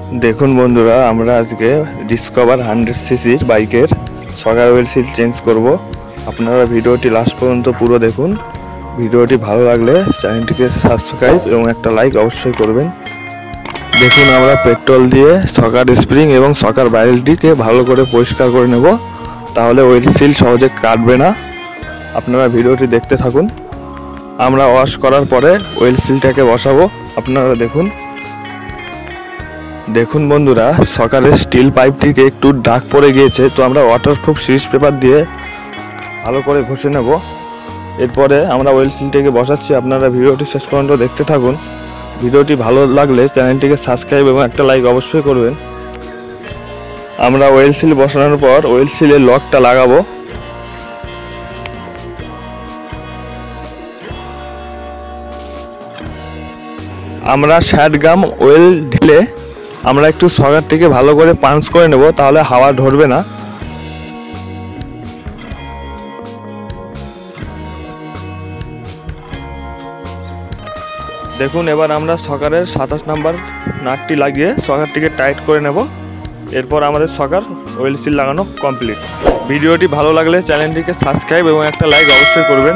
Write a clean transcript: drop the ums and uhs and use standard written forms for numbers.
দেখুন বন্ধুরা, আমরা আজকে ডিসকভার 100 সিসির বাইকের সকার ওয়েল সিল চেঞ্জ করব। আপনারা ভিডিওটি লাস্ট পর্যন্ত পুরো দেখুন। ভিডিওটি ভালো লাগলে চ্যানেলটিকে সাবস্ক্রাইব এবং একটা লাইক অবশ্যই করবেন। দেখুন, আমরা পেট্রোল দিয়ে সকার স্প্রিং এবং সকার বাইরেলটিকে ভালো করে পরিষ্কার করে নেব, তাহলে ওয়েল সিল সহজে কাটবে না। আপনারা ভিডিওটি দেখতে থাকুন। আমরা ওয়াশ করার পরে ওয়েল সিলটাকে বসাবো। আপনারা দেখুন বন্ধুরা, সকালের স্টিল পাইপটিকে একটু দাগ পড়ে গিয়েছে, তো আমরা ওয়াটারপ্রুফ সিরিজ পেপার দিয়ে ভালো করে ঘষে নেব। এরপরে আমরা ওয়েল সিলটিকে বসাচ্ছি। আপনারা ভিডিওটি শেষ পর্যন্ত দেখতে থাকুন। ভিডিওটি ভালো লাগলে চ্যানেলটিকে সাবস্ক্রাইব এবং একটা লাইক অবশ্যই করবেন। আমরা ওয়েল সিল বসানোর পর ওয়েল সিলের লকটা লাগাবো। আমরা 60 গ্রাম ওয়েল ঢেলে আমরা একটু সকারটিকে ভালো করে পাঞ্চ করে নেব, তাহলে হাওয়া ধরবে না। দেখুন, এবার আমরা সকারের 27 নাম্বার নাটটি লাগিয়ে সকারটিকে টাইট করে নেব। এরপর আমাদের সকার ওয়েল সিল লাগানো কমপ্লিট। ভিডিওটি ভালো লাগলে চ্যানেলটিকে সাবস্ক্রাইব এবং একটা লাইক অবশ্যই করবেন।